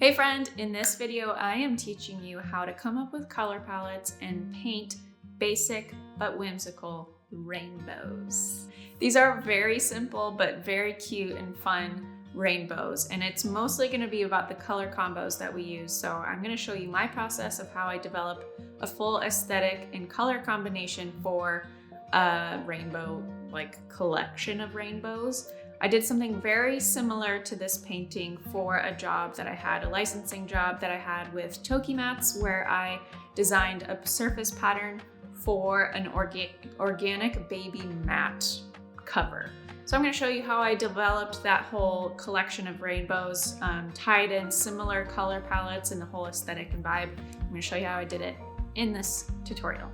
Hey friend, in this video I am teaching you how to come up with color palettes and paint basic but whimsical rainbows. These are very simple but very cute and fun rainbows, and it's mostly going to be about the color combos that we use. So I'm going to show you my process of how I develop a full aesthetic and color combination for a rainbow collection of rainbows. I did something very similar to this painting for a job that I had, a licensing job that I had with Toki mats, where I designed a surface pattern for an organic baby mat cover. So I'm going to show you how I developed that whole collection of rainbows, tied in similar color palettes and the whole aesthetic and vibe. I'm going to show you how I did it in this tutorial.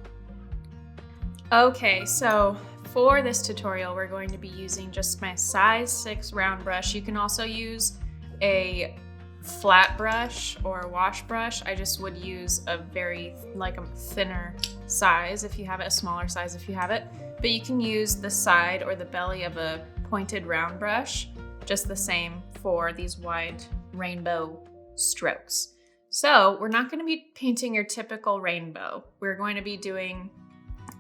Okay, so for this tutorial, we're going to be using just my size 6 round brush. You can also use a flat brush or a wash brush. I just would use a very thinner size if you have it, a smaller size if you have it. But you can use the side or the belly of a pointed round brush, just the same for these wide rainbow strokes. So we're not going to be painting your typical rainbow. We're going to be doing,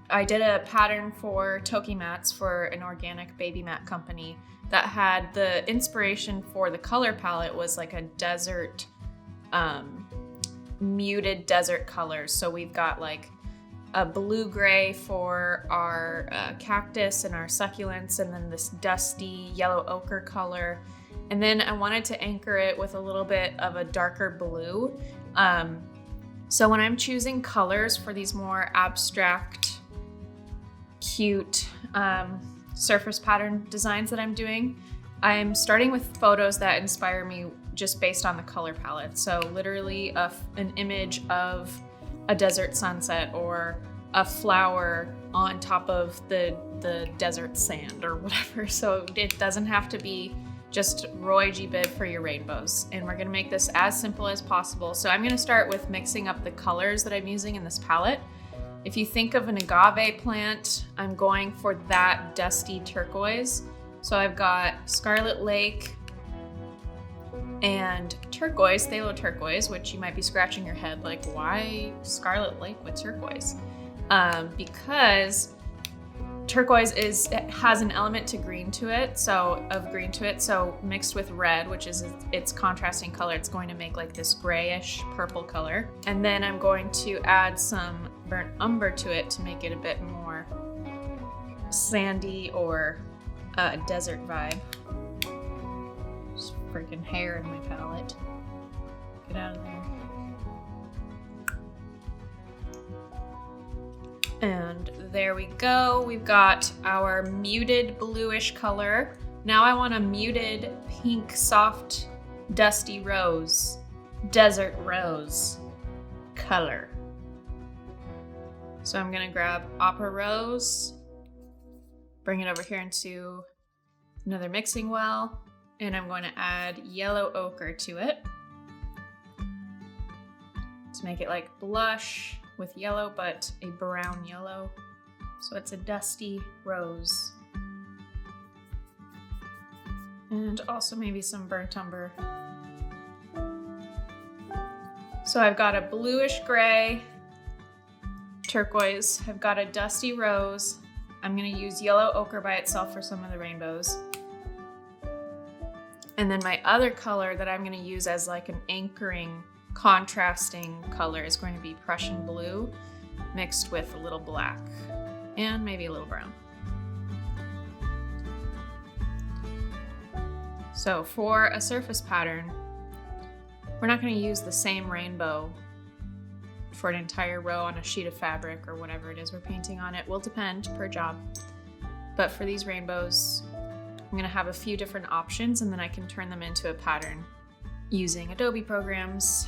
I did a pattern for Toki mats for an organic baby mat company that had the inspiration for the color palette was like a desert, muted desert colors. So we've got like a blue-gray for our cactus and our succulents, and then this dusty yellow ochre color. And then I wanted to anchor it with a little bit of a darker blue. So when I'm choosing colors for these more abstract, cute surface pattern designs that I'm doing, I'm starting with photos that inspire me just based on the color palette. So literally an image of a desert sunset or a flower on top of the desert sand or whatever. So it doesn't have to be just Roy G. Biv for your rainbows. And we're gonna make this as simple as possible. So I'm gonna start with mixing up the colors that I'm using in this palette. If you think of an agave plant, I'm going for that dusty turquoise. So I've got Scarlet Lake and turquoise, phthalo turquoise, which you might be scratching your head like, why Scarlet Lake with turquoise? Because turquoise has an element to green to it, so mixed with red, which is its contrasting color, it's going to make like this grayish purple color. And then I'm going to add some burnt umber to it to make it a bit more sandy or desert vibe. Just freaking hair in my palette. Get out of there. And there we go. We've got our muted bluish color. Now I want a muted pink, soft, dusty rose, desert rose color. So I'm gonna grab Opera Rose, bring it over here into another mixing well, and I'm going to add yellow ochre to it to make it like blush with yellow, but a brown yellow. So it's a dusty rose. And also maybe some burnt umber. So I've got a bluish gray, turquoise. I've got a dusty rose. I'm gonna use yellow ochre by itself for some of the rainbows. And then my other color that I'm gonna use as like an anchoring, contrasting color is going to be Prussian blue mixed with a little black and maybe a little brown. So for a surface pattern, we're not going to use the same rainbow for an entire row on a sheet of fabric or whatever it is we're painting on. It will depend per job. But for these rainbows, I'm going to have a few different options, and then I can turn them into a pattern using Adobe programs.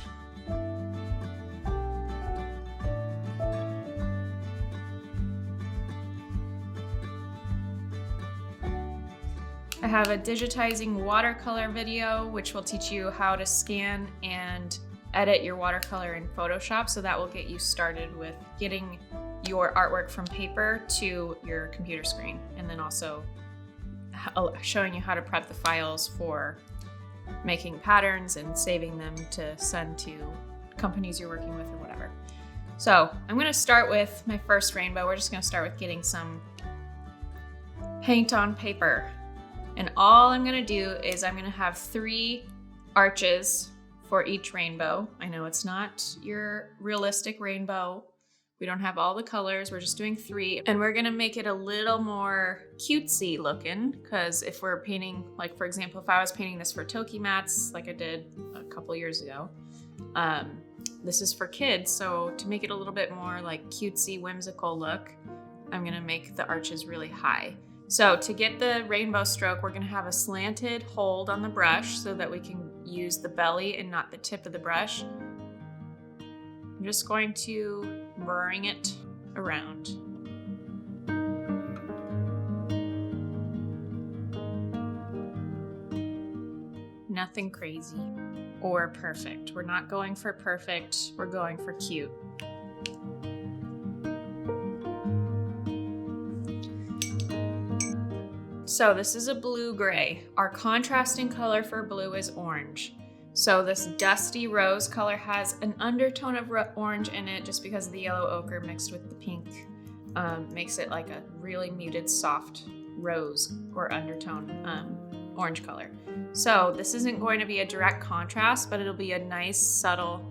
I have a digitizing watercolor video, which will teach you how to scan and edit your watercolor in Photoshop. So that will get you started with getting your artwork from paper to your computer screen, and then also showing you how to prep the files for making patterns and saving them to send to companies you're working with or whatever. So I'm gonna start with my first rainbow. We're just gonna start with getting some paint on paper. And all I'm gonna do is I'm gonna have 3 arches for each rainbow. I know it's not your realistic rainbow. We don't have all the colors, we're just doing 3. And we're gonna make it a little more cutesy looking, because if we're painting, like for example, if I was painting this for Toki mats, like I did a couple years ago, this is for kids, so to make it a little bit more like cutesy, whimsical look, I'm gonna make the arches really high. So to get the rainbow stroke, we're gonna have a slanted hold on the brush so that we can use the belly and not the tip of the brush. I'm just going to bring it around. Nothing crazy or perfect. We're not going for perfect, we're going for cute. So this is a blue-gray. Our contrasting color for blue is orange. So this dusty rose color has an undertone of orange in it just because of the yellow ochre mixed with the pink. Makes it like a really muted, soft rose or undertone orange color. So this isn't going to be a direct contrast, but it'll be a nice, subtle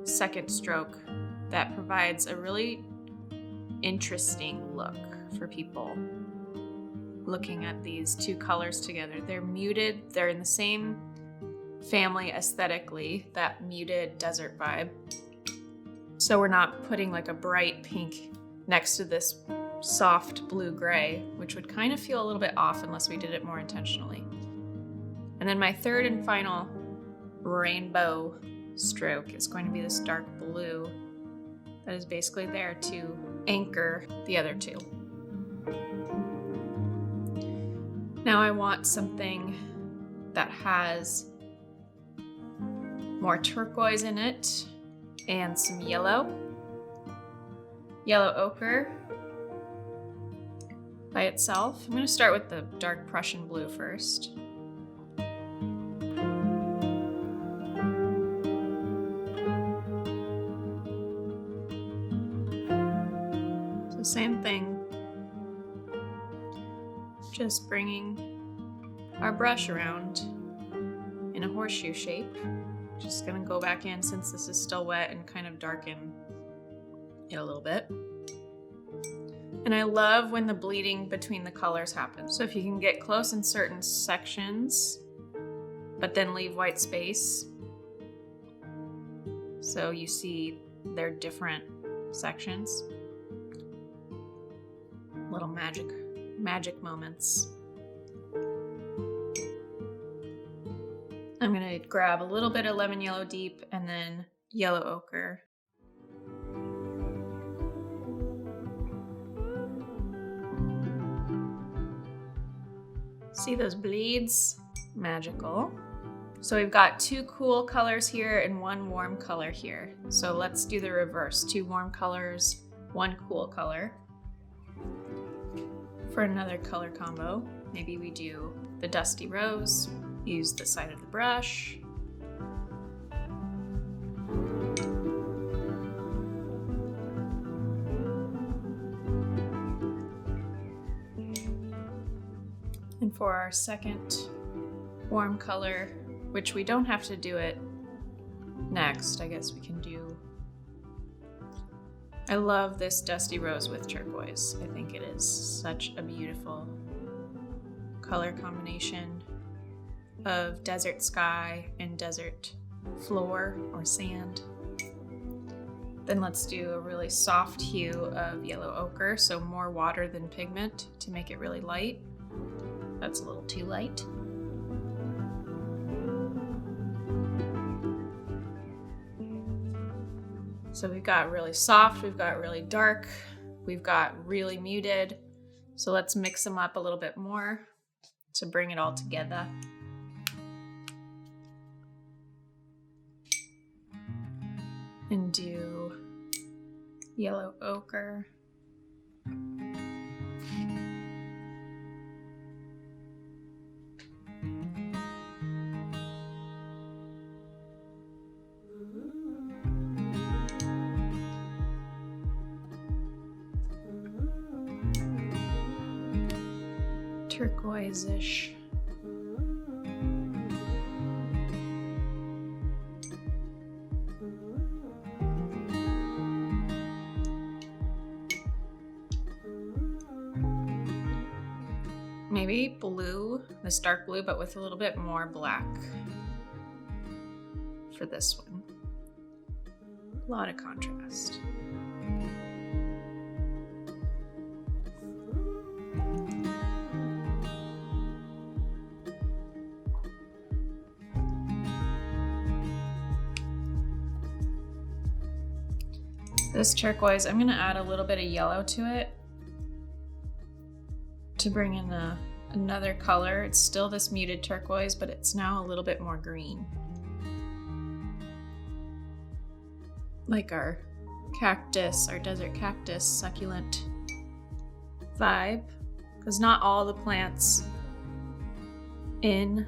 second stroke that provides a really interesting look for people looking at these 2 colors together. They're muted, they're in the same family aesthetically, that muted desert vibe. So we're not putting like a bright pink next to this soft blue-gray, which would kind of feel a little bit off unless we did it more intentionally. And then my third and final rainbow stroke is going to be this dark blue that is basically there to anchor the other 2. Now I want something that has more turquoise in it and some yellow ochre by itself. I'm going to start with the dark Prussian blue first. So same thing. Just bringing our brush around in a horseshoe shape. Just gonna go back in since this is still wet and kind of darken it a little bit. And I love when the bleeding between the colors happens. So if you can get close in certain sections, but then leave white space, so you see they're different sections. Little magic moments. I'm gonna grab a little bit of lemon yellow deep and then yellow ochre. See those bleeds? Magical. So we've got 2 cool colors here and 1 warm color here. So let's do the reverse. 2 warm colors, 1 cool color. For another color combo, maybe we do the dusty rose, use the side of the brush. And for our second warm color, which we don't have to do it next, I guess we can do. I love this dusty rose with turquoise. I think it is such a beautiful color combination of desert sky and desert floor or sand. Then let's do a really soft hue of yellow ochre, so more water than pigment to make it really light. That's a little too light. So we've got really soft, we've got really dark, we've got really muted. So let's mix them up a little bit more to bring it all together. And do yellow ochre. turquoise-ish. Maybe blue, this dark blue, but with a little bit more black for this one. A lot of contrast. This turquoise, I'm gonna add a little bit of yellow to it to bring in another color. It's still this muted turquoise, but it's now a little bit more green. Like our cactus, our desert cactus succulent vibe, because not all the plants in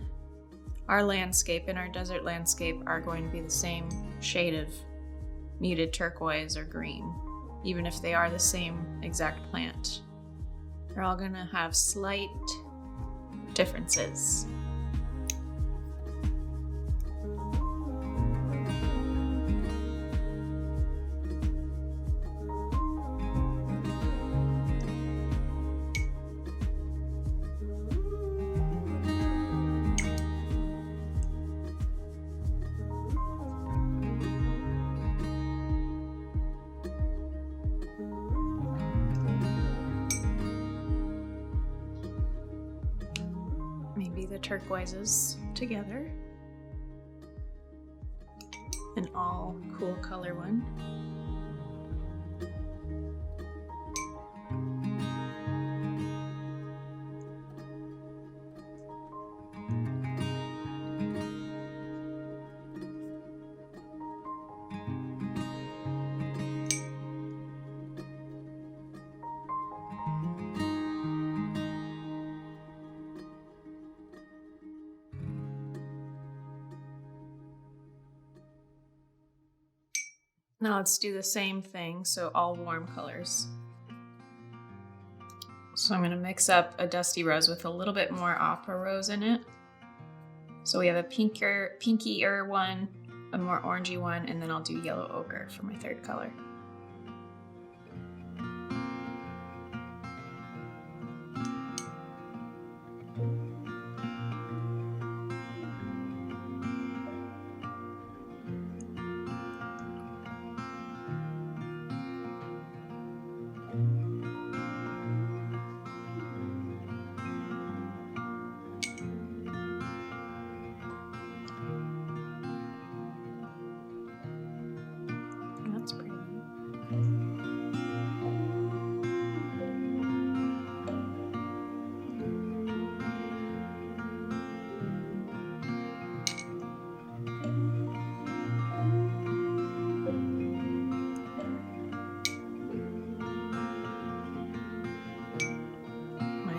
our landscape, in our desert landscape, are going to be the same shade of muted turquoise or green, even if they are the same exact plant. They're all gonna have slight differences. Maybe the turquoises together. An all cool color one. Now let's do the same thing, so all warm colors. So I'm going to mix up a dusty rose with a little bit more opera rose in it. So we have a pinkier one, a more orangey one, and then I'll do yellow ochre for my third color. That's pretty. My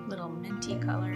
little minty color.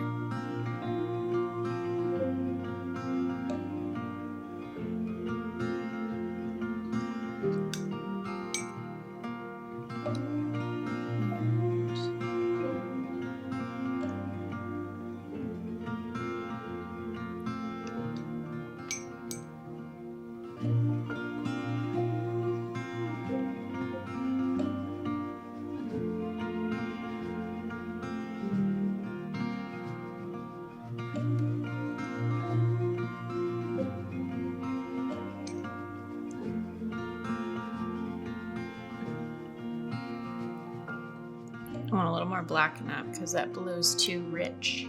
I want a little more black in that because that blue is too rich.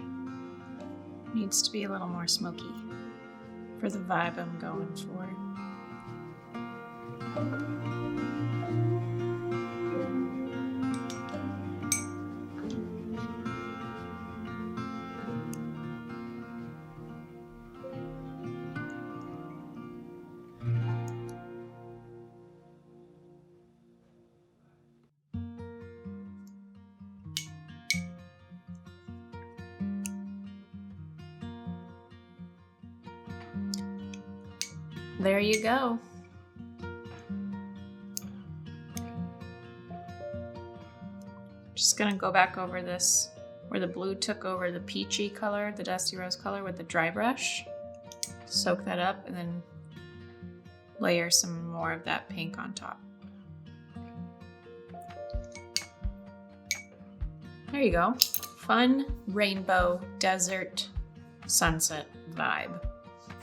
Needs to be a little more smoky for the vibe I'm going for. There you go. Just gonna go back over this where the blue took over the peachy color, the dusty rose color with the dry brush. Soak that up and then layer some more of that pink on top. There you go. Fun rainbow desert sunset vibe.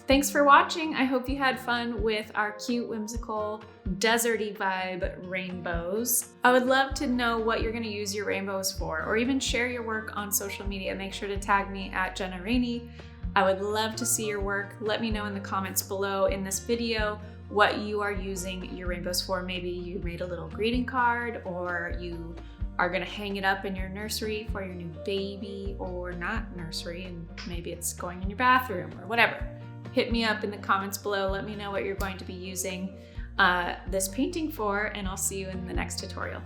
Thanks for watching. I hope you had fun with our cute, whimsical, deserty vibe rainbows. I would love to know what you're gonna use your rainbows for, or even share your work on social media. Make sure to tag me at Jenna Rainey. I would love to see your work. Let me know in the comments below in this video what you are using your rainbows for. Maybe you made a little greeting card, or you are gonna hang it up in your nursery for your new baby, or not nursery, and maybe it's going in your bathroom or whatever. Hit me up in the comments below. Let me know what you're going to be using this painting for, and I'll see you in the next tutorial.